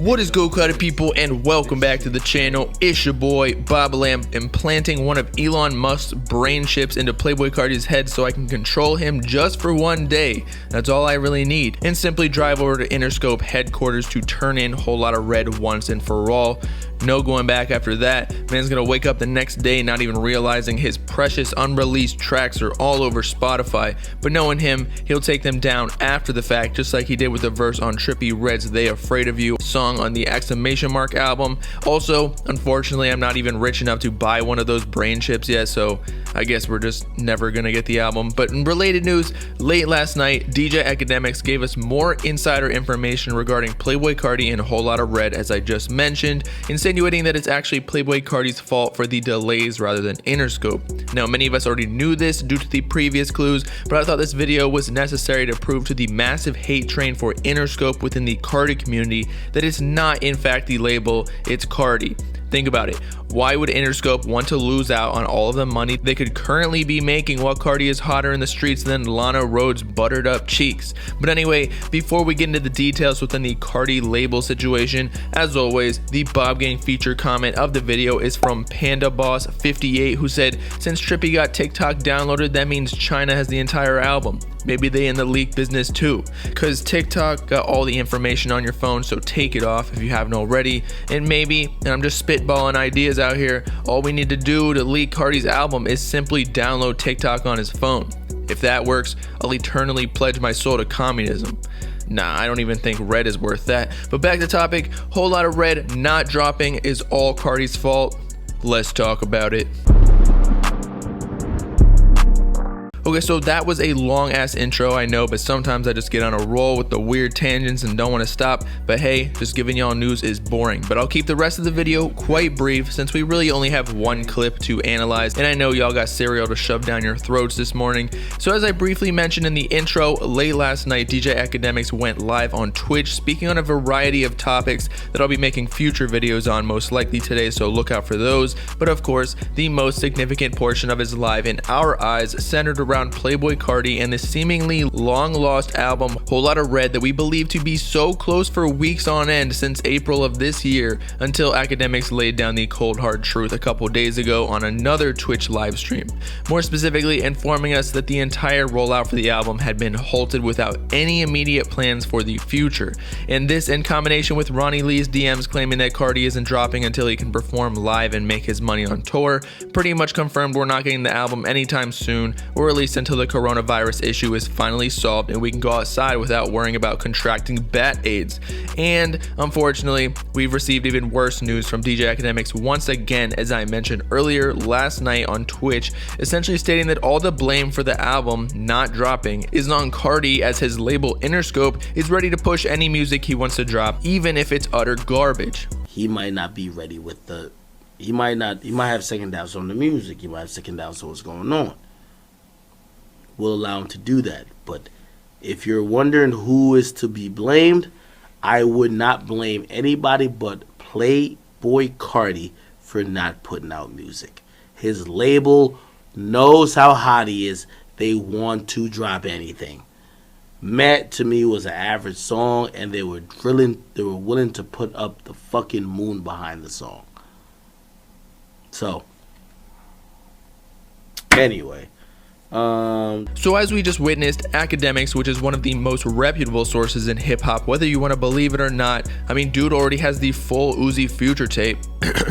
What is good, Carti people, and welcome back to the channel. It's your boy Bobbalam, implanting one of Elon Musk's brain chips into Playboi Carti's head so I can control him just for one day. That's all I really need, and simply drive over to Interscope headquarters to turn in Lotta Red once and for all. No going back after that. Man's gonna wake up the next day not even realizing his precious unreleased tracks are all over Spotify, but knowing him, he'll take them down after the fact, just like he did with the verse on Trippie Redd's They Afraid of You song on the exclamation mark album. Also, unfortunately, I'm not even rich enough to buy one of those brain chips yet, so I guess we're just never gonna get the album. But in related news, late last night, DJ Akademiks gave us more insider information regarding Playboi Carti and Lotta Red, as I just mentioned, insinuating that it's actually Playboi Carti's fault for the delays rather than Interscope. Now, many of us already knew this due to the previous clues, but I thought this video was necessary to prove to the massive hate train for Interscope within the Carti community that it's not in fact the label, it's Carti. Think about it. Why would Interscope want to lose out on all of the money they could currently be making while Carti is hotter in the streets than Lana Rhoades' buttered up cheeks? But anyway, before we get into the details within the Carti label situation, as always, the Bob Gang feature comment of the video is from Panda Boss 58, who said, "Since Trippie got TikTok downloaded, that means China has the entire album. Maybe they in the leak business too, cause TikTok got all the information on your phone, so take it off if you haven't already. And maybe, and I'm just spitballing ideas out here, all we need to do to leak Carti's album is simply download TikTok on his phone. If that works, I'll eternally pledge my soul to communism." Nah, I don't even think Red is worth that. But back to topic, Lotta Red not dropping is all Carti's fault. Let's talk about it. Okay, so that was a long ass intro, I know, but sometimes I just get on a roll with the weird tangents and don't want to stop. But hey, just giving y'all news is boring. But I'll keep the rest of the video quite brief since we really only have one clip to analyze, and I know y'all got cereal to shove down your throats this morning. So as I briefly mentioned in the intro, late last night DJ Akademiks went live on Twitch speaking on a variety of topics that I'll be making future videos on most likely today, so look out for those. But of course, the most significant portion of his live in our eyes centered around Playboi Carti and the seemingly long lost album Lotta Red that we believe to be so close for weeks on end since April of this year, until Akademiks laid down the cold hard truth a couple days ago on another Twitch live stream, more specifically informing us that the entire rollout for the album had been halted without any immediate plans for the future. And this, in combination with Ronnie Lee's DMs claiming that Carti isn't dropping until he can perform live and make his money on tour, pretty much confirmed we're not getting the album anytime soon, or at least until the coronavirus issue is finally solved and we can go outside without worrying about contracting bat AIDS. And unfortunately, we've received even worse news from DJ Akademiks once again, as I mentioned earlier last night on Twitch, essentially stating that all the blame for the album not dropping is on Carti, as his label Interscope is ready to push any music he wants to drop, even if it's utter garbage. He might not be ready with the, he might have second doubts on the music, he might have second doubts on what's going on. Will allow him to do that. But if you're wondering who is to be blamed, I would not blame anybody but Playboi Carti for not putting out music. His label knows how hot he is. They want to drop anything. Matt, to me, was an average song, and they were willing to put up the fucking moon behind the song. So anyway, so as we just witnessed, Akademiks, which is one of the most reputable sources in hip-hop, whether you want to believe it or not, I mean, dude already has the full Uzi Future tape.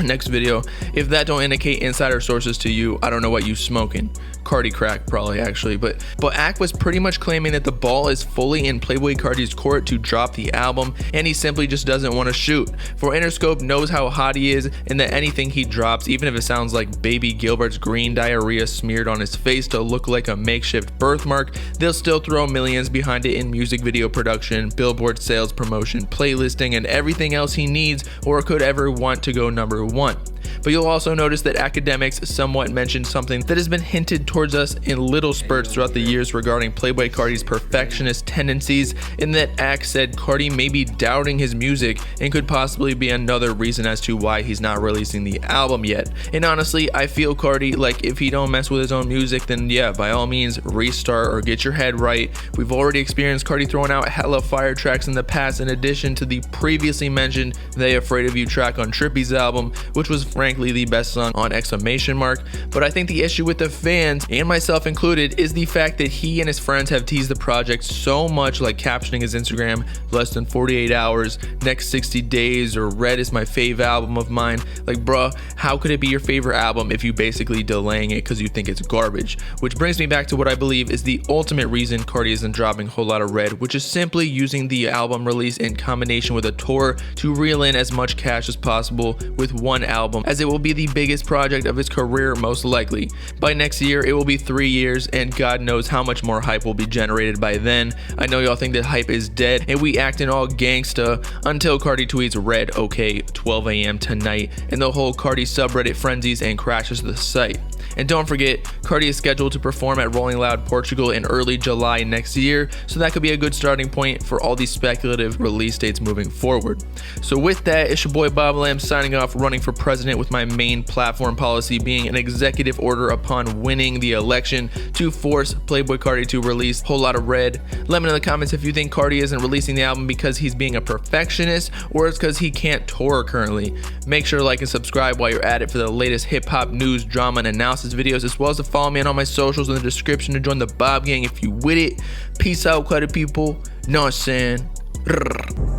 Next video. If that don't indicate insider sources to you, I don't know what you smoking. Carti crack probably, actually, but Ak was pretty much claiming that the ball is fully in Playboi Carti's court to drop the album, and he simply just doesn't want to shoot. For Interscope knows how hot he is, and that anything he drops, even if it sounds like Baby Gilbert's green diarrhea smeared on his face to look like a makeshift birthmark, they'll still throw millions behind it in music video production, billboard sales promotion, playlisting, and everything else he needs or could ever want to go number number 1. But you'll also notice that Akademiks somewhat mentioned something that has been hinted towards us in little spurts throughout the years regarding Playboi Carti's perfectionist tendencies, in that Ak said Carti may be doubting his music and could possibly be another reason as to why he's not releasing the album yet. And honestly, I feel Carti, like, if he don't mess with his own music, then yeah, by all means restart or get your head right. We've already experienced Carti throwing out hella fire tracks in the past, in addition to the previously mentioned They Afraid of You track on Trippie's album, which was frankly the best song on ! But I think the issue with the fans, and myself included, is the fact that he and his friends have teased the project so much, like captioning his Instagram less than 48 hours, next 60 days, or Red is my fave album of mine. Like, bruh, how could it be your favorite album if you basically delaying it because you think it's garbage? Which brings me back to what I believe is the ultimate reason Carti isn't dropping Whole Lotta Red, which is simply using the album release in combination with a tour to reel in as much cash as possible with one album, as it will be the biggest project of his career most likely. By next year, it will be 3 years, and God knows how much more hype will be generated by then. I know y'all think that hype is dead and we acting all gangsta until Carti tweets Red okay 12 a.m. tonight and the whole Carti subreddit frenzies and crashes the site. And don't forget, Carti is scheduled to perform at Rolling Loud Portugal in early July next year, so that could be a good starting point for all these speculative release dates moving forward. So with that, it's your boy Bobbalam signing off, running for president, with my main platform policy being an executive order upon winning the election to force Playboi Carti to release Whole Lotta Red. Let me know in the comments if you think Carti isn't releasing the album because he's being a perfectionist, or it's because he can't tour currently. Make sure to like and subscribe while you're at it for the latest hip-hop news, drama, and analysis videos, as well as to follow me on all my socials in the description to join the Bob Gang if you with it. Peace out, Carti people. Know what I'm saying?